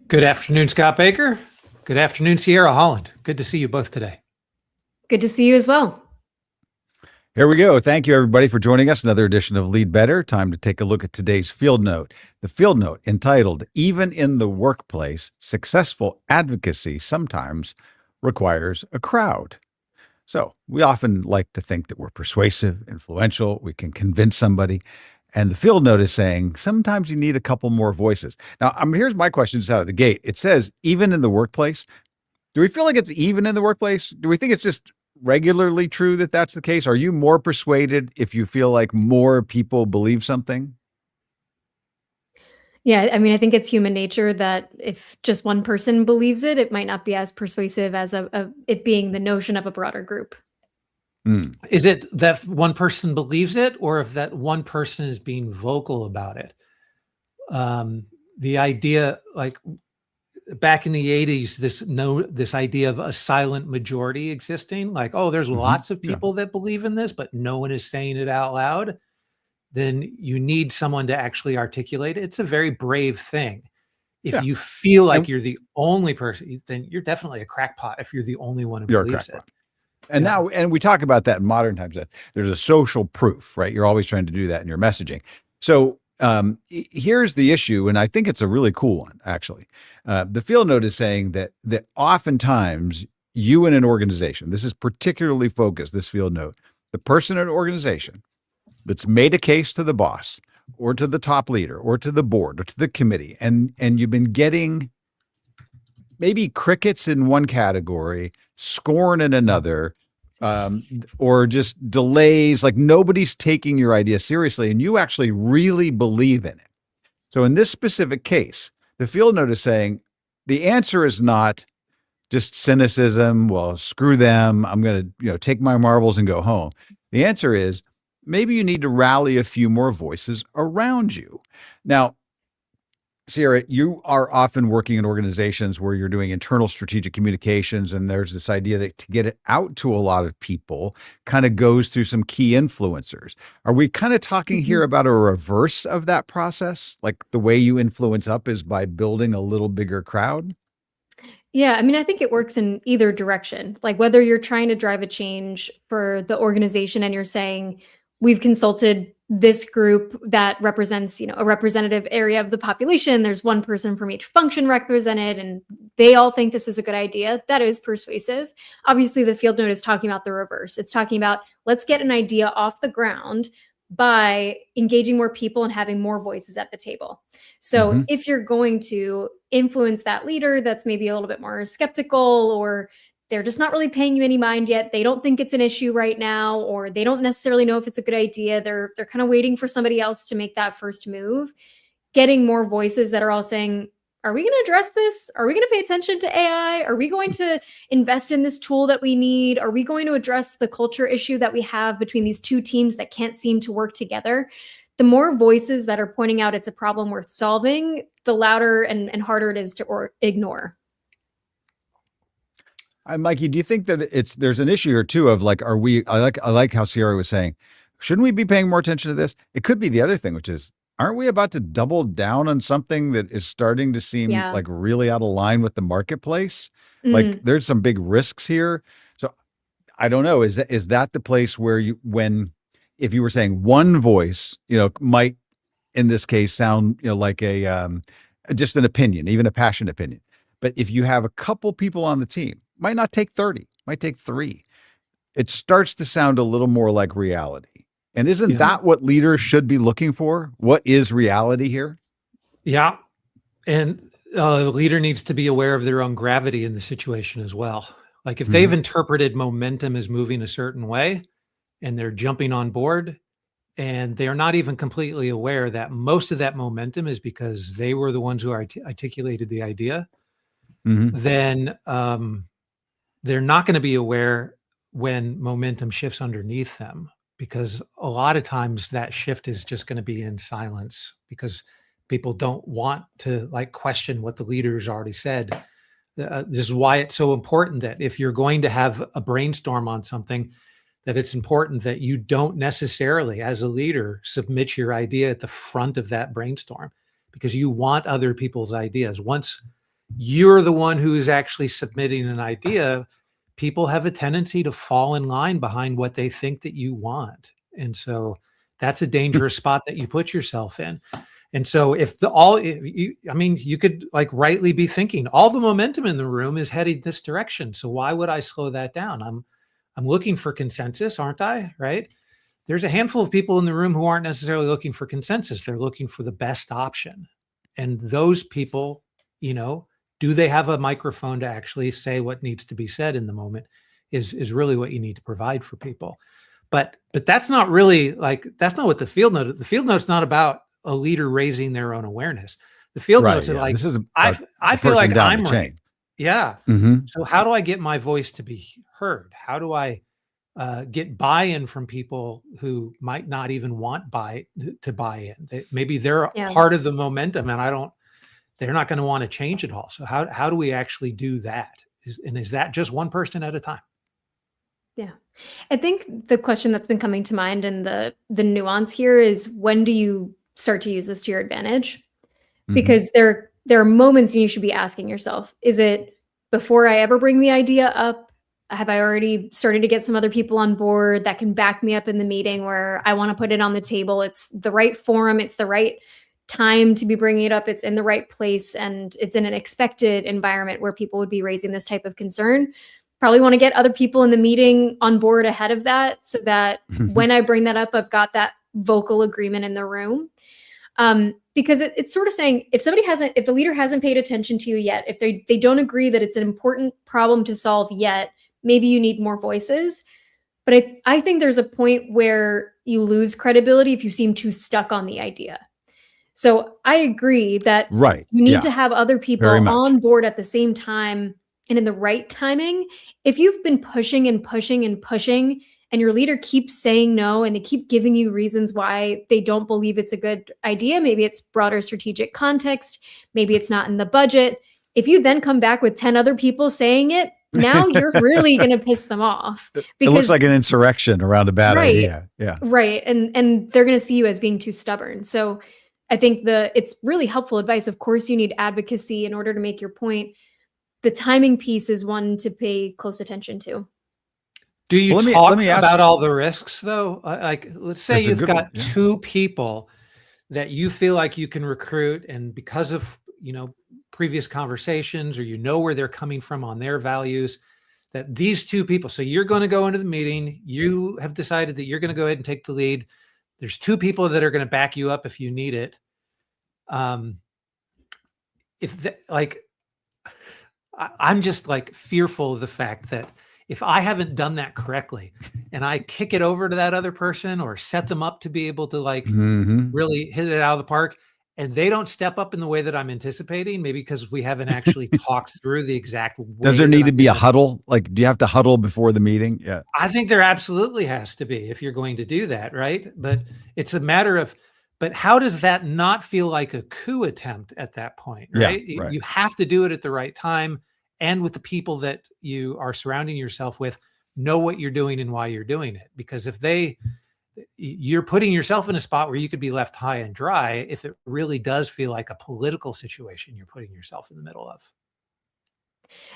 Good afternoon, Scott Baker. Good afternoon, Sierra Holland. Good to see you both today. Good to see you as well. Here we go. Thank you, everybody, for joining us. Another edition of Lead Better. Time to take a look at today's field note. The field note entitled, Even in the Workplace, Successful Advocacy Sometimes Requires a Crowd. So we often like to think that we're persuasive, influential, we can convince somebody. And the field note is saying sometimes you need a couple more voices. Now, here's my question just out of the gate. It says, even in the workplace. Do we feel like it's even in the workplace? Do we think it's just regularly true that that's the case? Are you more persuaded if you feel like more people believe something? Yeah, I mean, I think it's human nature that if just one person believes it, it might not be as persuasive as it being the notion of a broader group. Is it that one person believes it, or if that one person is being vocal about it? The idea, like back in the 80s, this idea of a silent majority existing, like, oh, there's lots of people that believe in this, but no one is saying it out loud. Then you need someone to actually articulate it. It's a very brave thing. If you feel like you're the only person, then you're definitely a crackpot if you're the only one who believes it. And now, and we talk about that in modern times, that there's a social proof, right? You're always trying to do that in your messaging. So here's the issue, and I think it's a really cool one, actually. The field note is saying that oftentimes you in an organization, this is particularly focused, this field note, the person in an organization that's made a case to the boss or to the top leader or to the board or to the committee, and you've been getting maybe crickets in one category, scorn in another, or just delays, like nobody's taking your idea seriously and you actually really believe in it. So in this specific case, the field note is saying the answer is not just cynicism, well, screw them, I'm going to take my marbles and go home. The answer is maybe you need to rally a few more voices around you. Now, Sierra, you are often working in organizations where you're doing internal strategic communications, and there's this idea that to get it out to a lot of people kind of goes through some key influencers. Are we kind of talking here about a reverse of that process? Like the way you influence up is by building a little bigger crowd? Yeah, I mean, I think it works in either direction. Like whether you're trying to drive a change for the organization and you're saying, we've consulted this group that represents, a representative area of the population. There's one person from each function represented, and they all think this is a good idea. That is persuasive. Obviously, the field note is talking about the reverse. It's talking about let's get an idea off the ground by engaging more people and having more voices at the table. So if you're going to influence that leader that's maybe a little bit more skeptical, or they're just not really paying you any mind yet, they don't think it's an issue right now, or they don't necessarily know if it's a good idea, they're kind of waiting for somebody else to make that first move, getting more voices that are all saying, are we going to address this? Are we going to pay attention to AI? Are we going to invest in this tool that we need? Are we going to address the culture issue that we have between these two teams that can't seem to work together? The more voices that are pointing out it's a problem worth solving, the louder and harder it is to ignore. Mikey, do you think that there's an issue here too of like, I like how Sierra was saying, shouldn't we be paying more attention to this? It could be the other thing, which is, aren't we about to double down on something that is starting to seem like really out of line with the marketplace? Like there's some big risks here. So I don't know, is that the place where if you were saying one voice, might in this case sound, like just an opinion, even a passionate opinion. But if you have a couple people on the team, might not take 30, might take 3. It starts to sound a little more like reality. And isn't that what leaders should be looking for? What is reality here? Yeah. And a leader needs to be aware of their own gravity in the situation as well. Like if they've interpreted momentum as moving a certain way and they're jumping on board, and they're not even completely aware that most of that momentum is because they were the ones who articulated the idea, then they're not going to be aware when momentum shifts underneath them, because a lot of times that shift is just going to be in silence because people don't want to question what the leader's already said. This is why it's so important that if you're going to have a brainstorm on something, that it's important that you don't necessarily, as a leader, submit your idea at the front of that brainstorm, because you want other people's ideas. Once you're the one who is actually submitting an idea, people have a tendency to fall in line behind what they think that you want. And so that's a dangerous spot that you put yourself in. And so you could like rightly be thinking all the momentum in the room is heading this direction. So why would I slow that down? I'm looking for consensus, aren't I? Right. There's a handful of people in the room who aren't necessarily looking for consensus. They're looking for the best option. And those people, do they have a microphone to actually say what needs to be said in the moment is really what you need to provide for people. But that's not really that's not what the field note. The field note's not about a leader raising their own awareness. The field notes are like, this is I feel like I'm the right. chain. Yeah. Mm-hmm. So how do I get my voice to be heard? How do I get buy-in from people who might not even want to buy in? Maybe they're part of the momentum, and they're not going to want to change it all. So how do we actually do that? Is that just one person at a time? Yeah. I think the question that's been coming to mind and the nuance here is, when do you start to use this to your advantage? Because there are moments you should be asking yourself, is it before I ever bring the idea up? Have I already started to get some other people on board that can back me up in the meeting where I want to put it on the table? It's the right forum. It's the right time to be bringing it up. It's in the right place. And it's in an expected environment where people would be raising this type of concern. Probably want to get other people in the meeting on board ahead of that, so that when I bring that up, I've got that vocal agreement in the room. Because it's sort of saying, if the leader hasn't paid attention to you yet, if they don't agree that it's an important problem to solve yet, maybe you need more voices. But I think there's a point where you lose credibility if you seem too stuck on the idea. So I agree that you need to have other people on board at the same time and in the right timing. If you've been pushing and pushing and pushing, and your leader keeps saying no, and they keep giving you reasons why they don't believe it's a good idea, maybe it's broader strategic context, maybe it's not in the budget. If you then come back with 10 other people saying it, now you're really going to piss them off. Because it looks like an insurrection around a bad idea. Yeah. Right. And they're going to see you as being too stubborn. So I think it's really helpful advice. Of course, you need advocacy in order to make your point. The timing piece is one to pay close attention to. Do you talk about all the risks, though? Like, let's say you've got two people that you feel like you can recruit, and because of previous conversations, or where they're coming from on their values, that these two people. So you're going to go into the meeting. You have decided that you're going to go ahead and take the lead. There's two people that are going to back you up if you need it. I'm just fearful of the fact that if I haven't done that correctly and I kick it over to that other person or set them up to be able to really hit it out of the park, and they don't step up in the way that I'm anticipating, maybe because we haven't actually talked through the exact way. Does there need to be a huddle? Like, do you have to huddle before the meeting? Yeah. I think there absolutely has to be if you're going to do that, right? But it's a matter of, but how does that not feel like a coup attempt at that point, right? Yeah, right. You have to do it at the right time, and with the people that you are surrounding yourself with know what you're doing and why you're doing it. Because if you're putting yourself in a spot where you could be left high and dry if it really does feel like a political situation you're putting yourself in the middle of.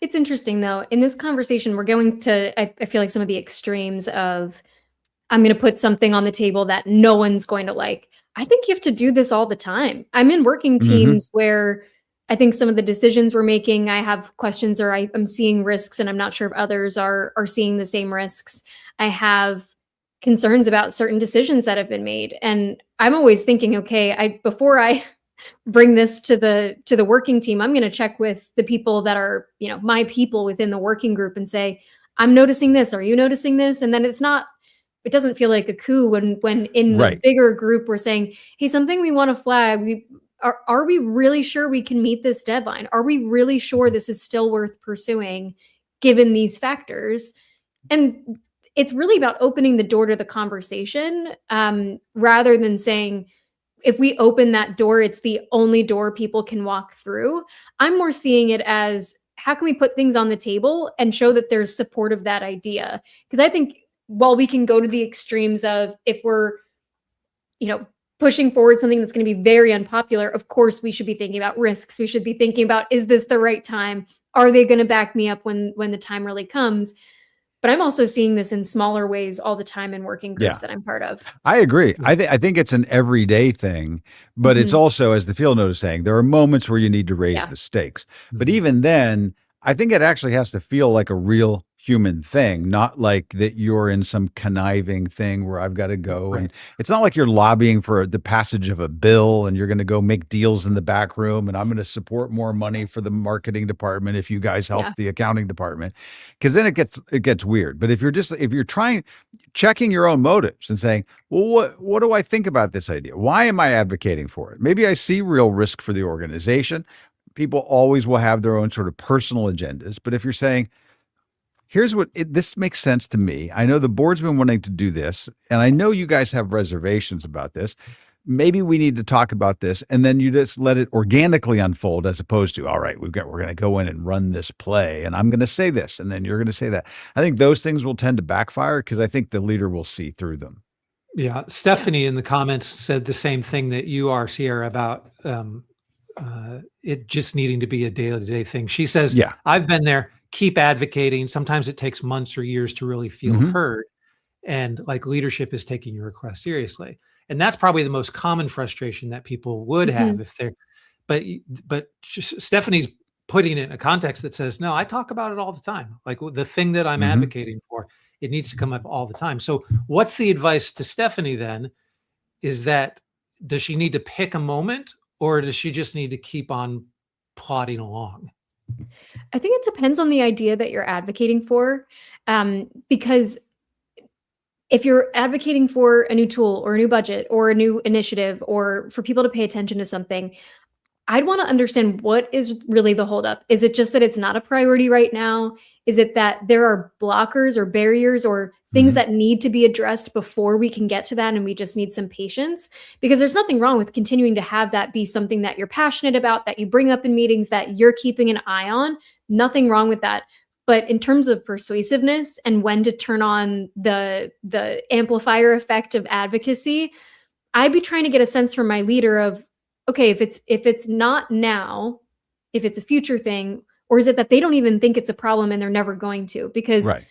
It's interesting, though. In this conversation, we're going to, I feel like, some of the extremes of, I'm going to put something on the table that no one's going to like. I think you have to do this all the time. I'm in working teams where I think some of the decisions we're making, I have questions, or I'm seeing risks, and I'm not sure if others are seeing the same risks. I have concerns about certain decisions that have been made. And I'm always thinking, okay, before I bring this to the working team, I'm going to check with the people that are, my people within the working group and say, I'm noticing this. Are you noticing this? And then it doesn't feel like a coup when in the bigger group we're saying, hey, something we want to flag. Are we really sure we can meet this deadline? Are we really sure this is still worth pursuing given these factors? And it's really about opening the door to the conversation, rather than saying, if we open that door, it's the only door people can walk through. I'm more seeing it as, how can we put things on the table and show that there's support of that idea? Because I think while we can go to the extremes of, if we're, pushing forward something that's going to be very unpopular, of course we should be thinking about risks. We should be thinking about, is this the right time? Are they going to back me up when the time really comes? But I'm also seeing this in smaller ways all the time in working groups that I'm part of. I agree. I think it's an everyday thing, but it's Mhm. also, as the field note is saying, there are moments where you need to raise Yeah. the stakes. But Mhm. even then, I think it actually has to feel like a real human thing, not like that you're in some conniving thing where I've got to go. Right. And it's not like you're lobbying for the passage of a bill and you're going to go make deals in the back room and I'm going to support more money for the marketing department if you guys help Yeah. the accounting department. Because then it gets weird. But if you're trying checking your own motives and saying, well, what do I think about this idea? Why am I advocating for it? Maybe I see real risk for the organization. People always will have their own sort of personal agendas. But if you're saying, this makes sense to me. I know the board's been wanting to do this, and I know you guys have reservations about this. Maybe we need to talk about this, and then you just let it organically unfold, as opposed to, all right, we're going to go in and run this play, and I'm going to say this, and then you're going to say that. I think those things will tend to backfire because I think the leader will see through them. Yeah. Stephanie in the comments said the same thing that you are, Sierra, about it just needing to be a day-to-day thing. She says, Yeah. I've been there, keep advocating. Sometimes it takes months or years to really feel Mhm. heard. And like leadership is taking your request seriously. And that's probably the most common frustration that people would have if they're, but Stephanie's putting it in a context that says, no, I talk about it all the time. Like the thing that I'm Mhm. advocating for, it needs to come up all the time. So what's the advice to Stephanie then? Is that, does she need to pick a moment or does she just need to keep on plodding along? I think it depends on the idea that you're advocating for, because if you're advocating for a new tool or a new budget or a new initiative or for people to pay attention to something, I'd want to understand what is really the holdup. Is it just that it's not a priority right now? Is it that there are blockers or barriers or things Mhm. that need to be addressed before we can get to that and we just need some patience? Because there's nothing wrong with continuing to have that be something that you're passionate about, that you bring up in meetings, that you're keeping an eye on. Nothing wrong with that. But in terms of persuasiveness and when to turn on the amplifier effect of advocacy, I'd be trying to get a sense from my leader of, okay, if it's not now, if it's a future thing, or is it that they don't even think it's a problem and they're never going to? Because Right.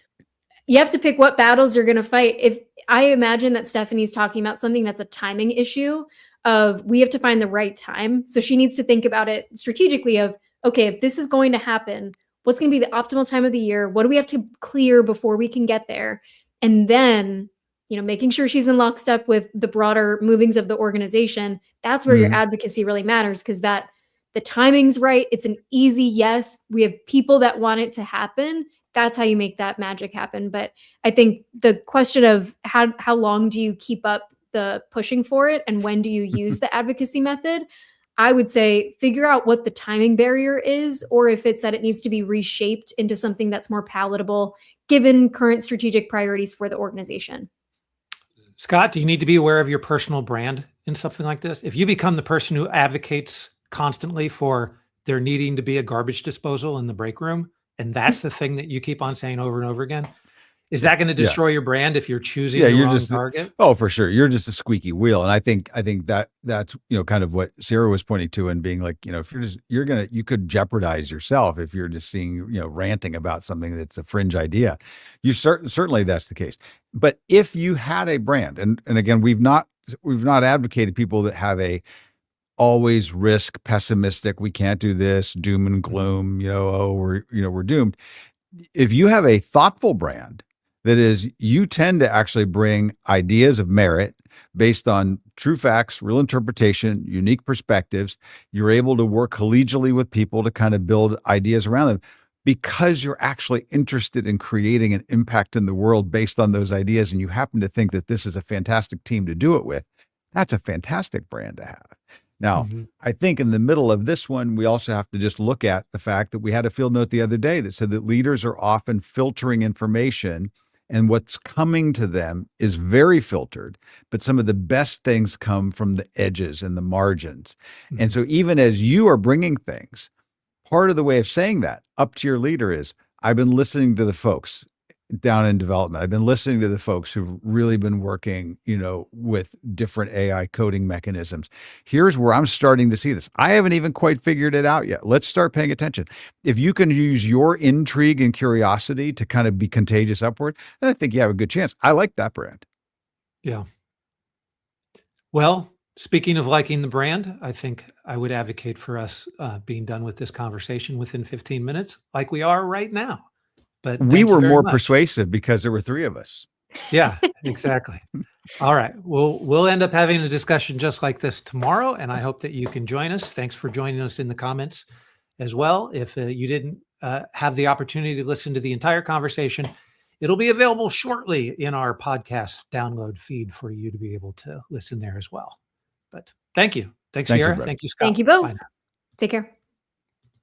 you have to pick what battles you're going to fight. If I imagine that Stephanie's talking about something that's a timing issue of we have to find the right time. So she needs to think about it strategically of, okay, if this is going to happen, what's going to be the optimal time of the year? What do we have to clear before we can get there? And then, making sure she's in lockstep with the broader movings of the organization. That's where your Mhm. advocacy really matters because that the timing's right. It's an easy yes. We have people that want it to happen. That's how you make that magic happen. But I think the question of how long do you keep up the pushing for it and when do you use the advocacy method? I would say figure out what the timing barrier is, or if it's that it needs to be reshaped into something that's more palatable given current strategic priorities for the organization. Scott, do you need to be aware of your personal brand in something like this? If you become the person who advocates constantly for there needing to be a garbage disposal in the break room, and that's the thing that you keep on saying over and over again, is that going to Yeah. destroy your brand if you're choosing Yeah, the you're wrong just target? for sure. You're just a squeaky wheel. And I think that's, kind of what Sarah was pointing to and being like, if you could jeopardize yourself if you're just seeing, ranting about something that's a fringe idea. Certainly that's the case. But if you had a brand, and again, we've not advocated people that have a always risk pessimistic, we can't do this, doom and gloom, we're doomed. If you have a thoughtful brand that is, you tend to actually bring ideas of merit based on true facts, real interpretation, unique perspectives. You're able to work collegially with people to kind of build ideas around them because you're actually interested in creating an impact in the world based on those ideas. And you happen to think that this is a fantastic team to do it with. That's a fantastic brand to have. Now, Mhm. I think in the middle of this one, we also have to just look at the fact that we had a field note the other day that said that leaders are often filtering information and what's coming to them is very filtered, but some of the best things come from the edges and the margins. And Mhm. so even as you are bringing things, part of the way of saying that up to your leader is, I've been listening to the folks down in development. I've been listening to the folks who've really been working, with different AI coding mechanisms. Here's where I'm starting to see this. I haven't even quite figured it out yet. Let's start paying attention. If you can use your intrigue and curiosity to kind of be contagious upward, then I think you have a good chance. I like that brand. Yeah. Well, speaking of liking the brand, I think I would advocate for us being done with this conversation within 15 minutes, like we are right now. But We thank you were very more much. persuasive because there were three of us. Yeah, exactly. All right. We'll end up having a discussion just like this tomorrow, and I hope that you can join us. Thanks for joining us in the comments as well. If you didn't have the opportunity to listen to the entire conversation, it'll be available shortly in our podcast download feed for you to be able to listen there as well. But thank you. Thanks, Thanks, Sierra. everybody. Thank you, Scott. Thank you both. Bye now. Take care.